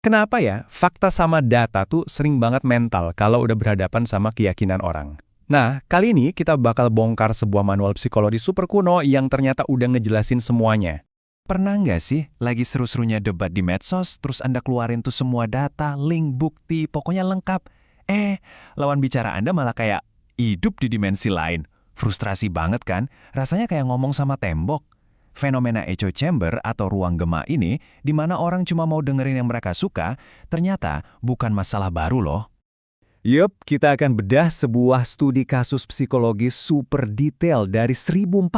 Kenapa ya? Fakta sama data tuh sering banget mental kalau udah berhadapan sama keyakinan orang. Nah, kali ini kita bakal bongkar sebuah manual psikologi super kuno yang ternyata udah ngejelasin semuanya. Pernah nggak sih lagi seru-serunya debat di medsos, terus Anda keluarin tuh semua data, link, bukti, pokoknya lengkap. Lawan bicara Anda malah kayak hidup di dimensi lain. Frustrasi banget kan? Rasanya kayak ngomong sama tembok. Fenomena echo chamber atau ruang gema ini, di mana orang cuma mau dengerin yang mereka suka, ternyata bukan masalah baru loh. Yup, kita akan bedah sebuah studi kasus psikologis super detail dari 1400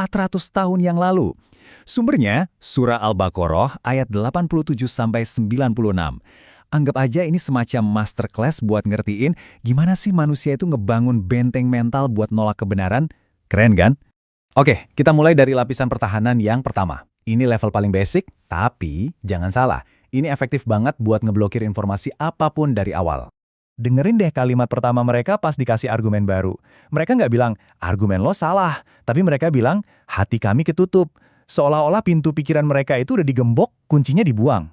tahun yang lalu. Sumbernya, Surah Al-Baqarah ayat 87-96. Anggap aja ini semacam masterclass buat ngertiin gimana sih manusia itu ngebangun benteng mental buat nolak kebenaran. Keren kan? Oke, kita mulai dari lapisan pertahanan yang pertama. Ini level paling basic, tapi jangan salah, ini efektif banget buat ngeblokir informasi apapun dari awal. Dengerin deh kalimat pertama mereka pas dikasih argumen baru. Mereka nggak bilang, argumen lo salah, tapi mereka bilang, hati kami ketutup. Seolah-olah pintu pikiran mereka itu udah digembok, kuncinya dibuang.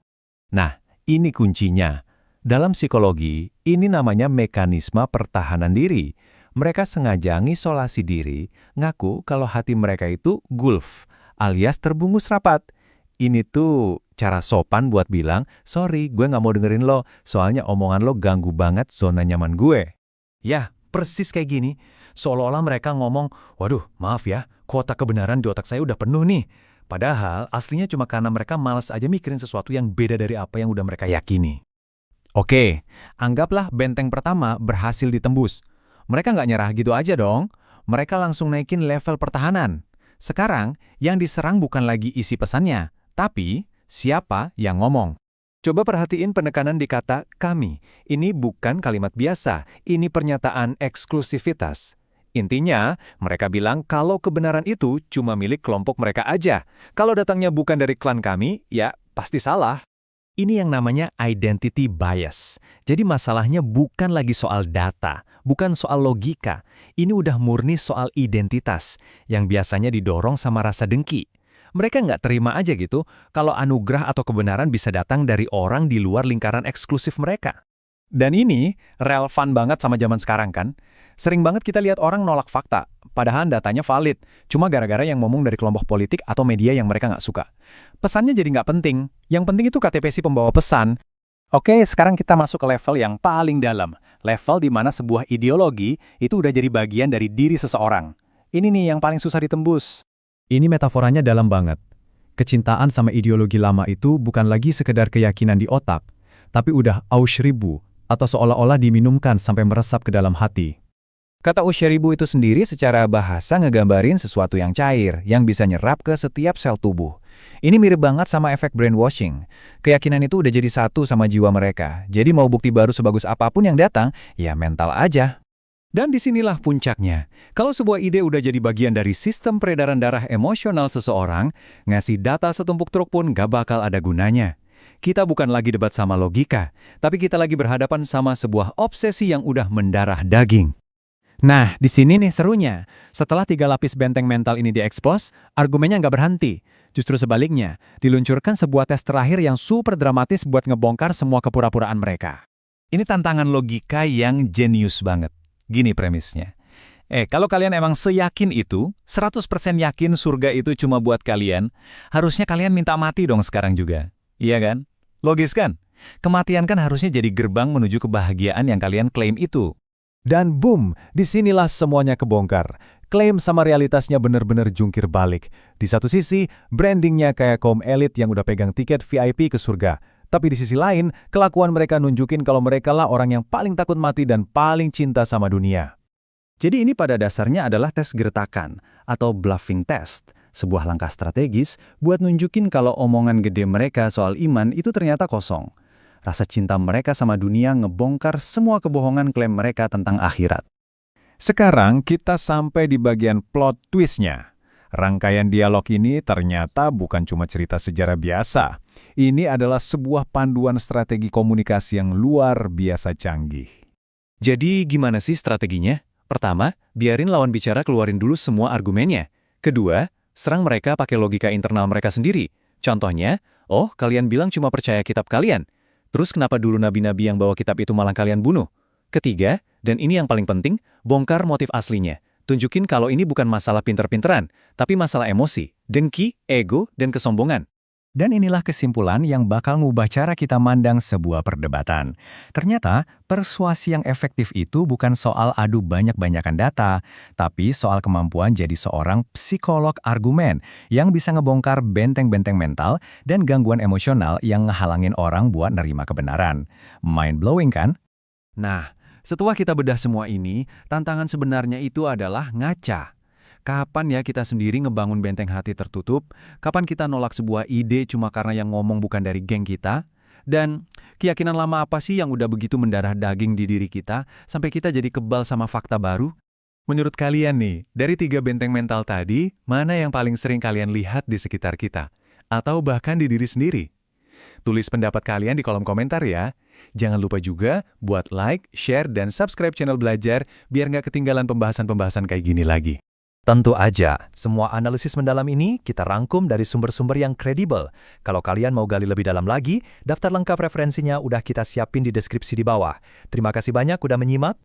Nah, ini kuncinya. Dalam psikologi, ini namanya mekanisme pertahanan diri. Mereka sengaja ngisolasi diri, ngaku kalau hati mereka itu gulf, alias terbungkus rapat. Ini tuh cara sopan buat bilang, sorry, gue nggak mau dengerin lo, soalnya omongan lo ganggu banget zona nyaman gue. Ya, persis kayak gini. Seolah-olah mereka ngomong, waduh, maaf ya, kuota kebenaran di otak saya udah penuh nih. Padahal, aslinya cuma karena mereka malas aja mikirin sesuatu yang beda dari apa yang udah mereka yakini. Oke, anggaplah benteng pertama berhasil ditembus. Mereka nggak nyerah gitu aja dong. Mereka langsung naikin level pertahanan. Sekarang, yang diserang bukan lagi isi pesannya, tapi siapa yang ngomong. Coba perhatiin penekanan di kata kami. Ini bukan kalimat biasa, ini pernyataan eksklusivitas. Intinya, mereka bilang kalau kebenaran itu cuma milik kelompok mereka aja. Kalau datangnya bukan dari klan kami, ya pasti salah. Ini yang namanya identity bias. Jadi masalahnya bukan lagi soal data, bukan soal logika. Ini udah murni soal identitas, yang biasanya didorong sama rasa dengki. Mereka nggak terima aja gitu kalau anugerah atau kebenaran bisa datang dari orang di luar lingkaran eksklusif mereka. Dan ini relevan banget sama zaman sekarang kan? Sering banget kita lihat orang nolak fakta, padahal datanya valid, cuma gara-gara yang ngomong dari kelompok politik atau media yang mereka nggak suka. Pesannya jadi nggak penting, yang penting itu KTP si pembawa pesan. Oke, sekarang kita masuk ke level yang paling dalam, level di mana sebuah ideologi itu udah jadi bagian dari diri seseorang. Ini nih yang paling susah ditembus. Ini metaforanya dalam banget. Kecintaan sama ideologi lama itu bukan lagi sekedar keyakinan di otak, tapi udah aushribu, atau seolah-olah diminumkan sampai meresap ke dalam hati. Kata usyaribu itu sendiri secara bahasa ngegambarin sesuatu yang cair, yang bisa nyerap ke setiap sel tubuh. Ini mirip banget sama efek brainwashing. Keyakinan itu udah jadi satu sama jiwa mereka. Jadi mau bukti baru sebagus apapun yang datang, ya mental aja. Dan disinilah puncaknya. Kalau sebuah ide udah jadi bagian dari sistem peredaran darah emosional seseorang, ngasih data setumpuk truk pun gak bakal ada gunanya. Kita bukan lagi debat sama logika, tapi kita lagi berhadapan sama sebuah obsesi yang udah mendarah daging. Nah, di sini nih serunya. Setelah 3 lapis benteng mental ini diekspos, argumennya nggak berhenti. Justru sebaliknya, diluncurkan sebuah tes terakhir yang super dramatis buat ngebongkar semua kepura-puraan mereka. Ini tantangan logika yang jenius banget. Gini premisnya. Kalau kalian emang seyakin itu, 100% yakin surga itu cuma buat kalian, harusnya kalian minta mati dong sekarang juga. Iya kan? Logis kan? Kematian kan harusnya jadi gerbang menuju kebahagiaan yang kalian klaim itu. Dan boom, disinilah semuanya kebongkar. Klaim sama realitasnya bener-bener jungkir balik. Di satu sisi, brandingnya kayak kaum elit yang udah pegang tiket VIP ke surga. Tapi di sisi lain, kelakuan mereka nunjukin kalau mereka lah orang yang paling takut mati dan paling cinta sama dunia. Jadi ini pada dasarnya adalah tes gertakan atau bluffing test. Sebuah langkah strategis buat nunjukin kalau omongan gede mereka soal iman itu ternyata kosong. Rasa cinta mereka sama dunia ngebongkar semua kebohongan klaim mereka tentang akhirat. Sekarang kita sampai di bagian plot twist-nya. Rangkaian dialog ini ternyata bukan cuma cerita sejarah biasa. Ini adalah sebuah panduan strategi komunikasi yang luar biasa canggih. Jadi gimana sih strateginya? Pertama, biarin lawan bicara keluarin dulu semua argumennya. Kedua, serang mereka pakai logika internal mereka sendiri. Contohnya, oh kalian bilang cuma percaya kitab kalian. Terus kenapa dulu nabi-nabi yang bawa kitab itu malah kalian bunuh? Ketiga, dan ini yang paling penting, bongkar motif aslinya. Tunjukin kalau ini bukan masalah pinter-pinteran, tapi masalah emosi, dengki, ego, dan kesombongan. Dan inilah kesimpulan yang bakal ngubah cara kita mandang sebuah perdebatan. Ternyata, persuasi yang efektif itu bukan soal adu banyak-banyakan data, tapi soal kemampuan jadi seorang psikolog argumen yang bisa ngebongkar benteng-benteng mental dan gangguan emosional yang ngehalangin orang buat nerima kebenaran. Mind-blowing kan? Nah, setelah kita bedah semua ini, tantangan sebenarnya itu adalah ngaca. Kapan ya kita sendiri ngebangun benteng hati tertutup? Kapan kita nolak sebuah ide cuma karena yang ngomong bukan dari geng kita? Dan keyakinan lama apa sih yang udah begitu mendarah daging di diri kita sampai kita jadi kebal sama fakta baru? Menurut kalian nih, dari 3 benteng mental tadi, mana yang paling sering kalian lihat di sekitar kita? Atau bahkan di diri sendiri? Tulis pendapat kalian di kolom komentar ya. Jangan lupa juga buat like, share, dan subscribe channel Belajar biar nggak ketinggalan pembahasan-pembahasan kayak gini lagi. Tentu aja, semua analisis mendalam ini kita rangkum dari sumber-sumber yang kredibel. Kalau kalian mau gali lebih dalam lagi, daftar lengkap referensinya udah kita siapin di deskripsi di bawah. Terima kasih banyak udah menyimak.